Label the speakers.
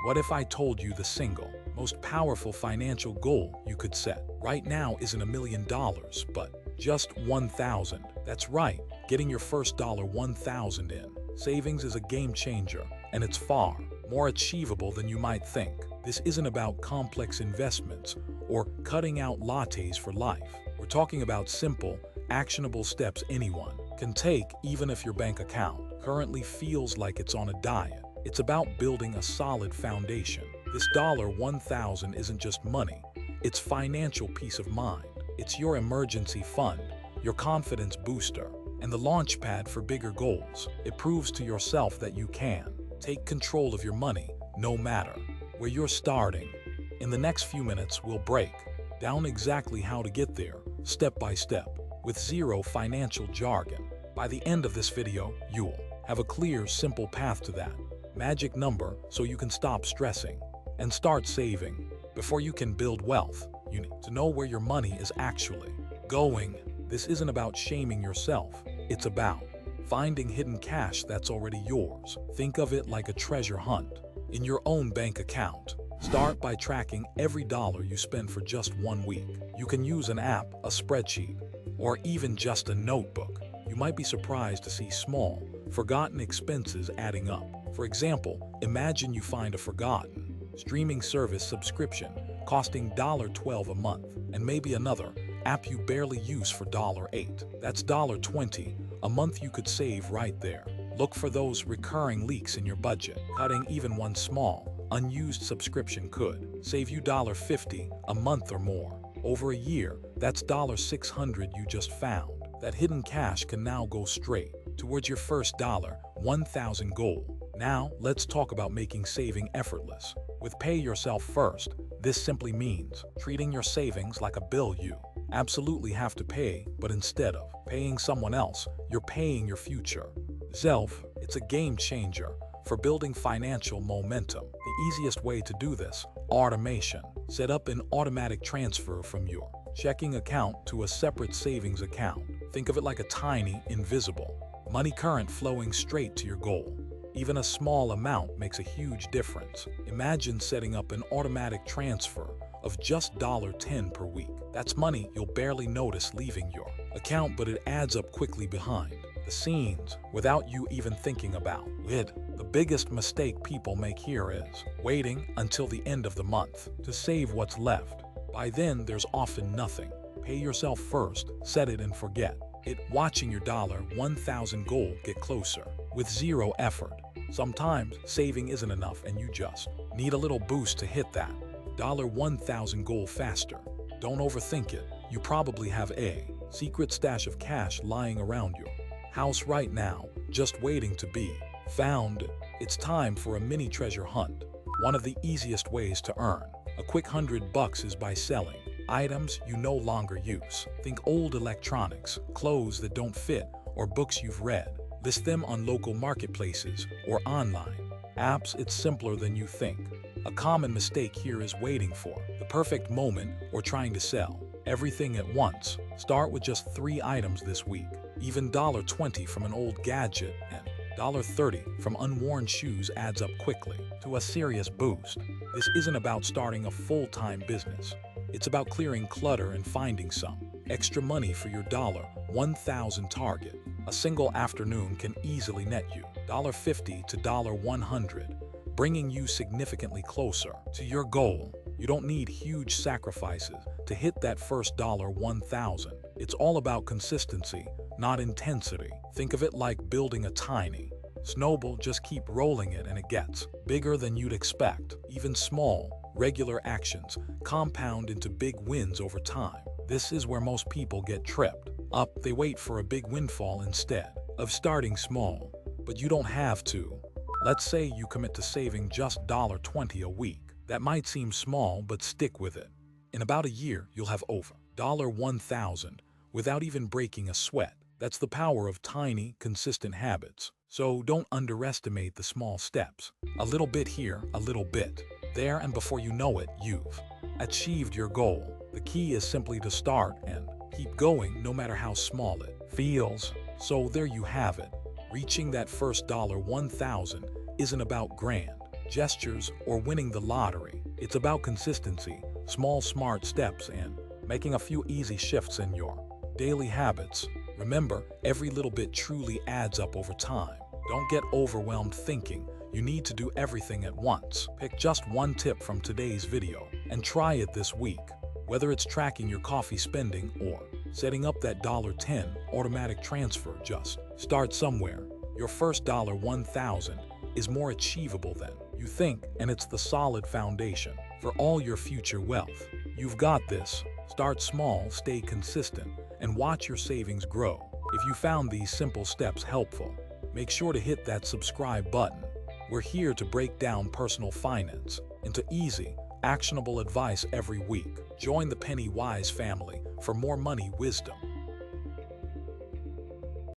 Speaker 1: What if I told you the single, most powerful financial goal you could set right now isn't $1 million, but just 1,000? That's right, getting your first $1,000 in. Savings is a game changer, and it's far more achievable than you might think. This isn't about complex investments or cutting out lattes for life. We're talking about simple, actionable steps anyone can take, even if your bank account currently feels like it's on a diet. It's about building a solid foundation. This $1,000 isn't just money, it's financial peace of mind. It's your emergency fund, your confidence booster, and the launch pad for bigger goals. It proves to yourself that you can take control of your money, no matter where you're starting. In the next few minutes, we'll break down exactly how to get there, step by step, with zero financial jargon. By the end of this video, you'll have a clear, simple path to that magic number so you can stop stressing and start saving. Before you can build wealth, you need to know where your money is actually going. This isn't about shaming yourself, it's about finding hidden cash that's already yours. Think of it like a treasure hunt in your own bank account. Start by tracking every dollar you spend for just 1 week. You can use an app, a spreadsheet, or even just a notebook. You might be surprised to see small, forgotten expenses adding up. For example, imagine you find a forgotten streaming service subscription costing $12 a month, and maybe another app you barely use for $8. That's $20 a month you could save right there. Look for those recurring leaks in your budget. Cutting even one small, unused subscription could save you $50 a month or more. Over a year, that's $600 you just found. That hidden cash can now go straight towards your first $1,000 goal. Now, let's talk about making saving effortless. With Pay Yourself First, this simply means treating your savings like a bill you absolutely have to pay, but instead of paying someone else, you're paying your future self. It's a game changer for building financial momentum. The easiest way to do this: automation. Set up an automatic transfer from your checking account to a separate savings account. Think of it like a tiny, invisible money current flowing straight to your goal. Even a small amount makes a huge difference. Imagine setting up an automatic transfer of just $10 per week. That's money you'll barely notice leaving your account, but it adds up quickly behind the scenes without you even thinking about it. The biggest mistake people make here is waiting until the end of the month to save what's left. By then, there's often nothing. Pay yourself first, set it and forget it. Watching your $1,000 goal get closer with zero effort. Sometimes saving isn't enough and you just need a little boost to hit that $1,000 goal faster. Don't overthink it. You probably have a secret stash of cash lying around your house right now, just waiting to be found. It's time for a mini treasure hunt. One of the easiest ways to earn a quick $100 is by selling items you no longer use. Think old electronics, clothes that don't fit, or books you've read. List them on local marketplaces or online apps. It's simpler than you think. A common mistake here is waiting for the perfect moment or trying to sell everything at once. Start with just 3 items this week. Even $20 from an old gadget and $30 from unworn shoes adds up quickly to a serious boost. This isn't about starting a full-time business. It's about clearing clutter and finding some extra money for your $1,000 target. A single afternoon can easily net you $50 to $100, bringing you significantly closer to your goal. You don't need huge sacrifices to hit that first $1,000. It's all about consistency, not intensity. Think of it like building a tiny snowball. Just keep rolling it and it gets bigger than you'd expect. Even small, regular actions compound into big wins over time. This is where most people get tripped up. They wait for a big windfall instead of starting small. But you don't have to. Let's say you commit to saving just $20 a week. That might seem small, but stick with it. In about a year, you'll have over $1,000 without even breaking a sweat. That's the power of tiny, consistent habits. So don't underestimate the small steps. A little bit here, a little bit there, and before you know it, you've achieved your goal. The key is simply to start and keep going, no matter how small it feels. So there you have it. Reaching that first $1,000 isn't about grand gestures, or winning the lottery. It's about consistency, small smart steps, and making a few easy shifts in your daily habits. Remember, every little bit truly adds up over time. Don't get overwhelmed thinking you need to do everything at once. Pick just one tip from today's video and try it this week. Whether it's tracking your coffee spending or setting up that $10 automatic transfer, just start somewhere. Your first $1,000 is more achievable than you think, and it's the solid foundation for all your future wealth. You've got this. Start small, stay consistent, and watch your savings grow. If you found these simple steps helpful, make sure to hit that subscribe button. We're here to break down personal finance into easy, actionable advice every week. Join the Penny Wise family for more money wisdom.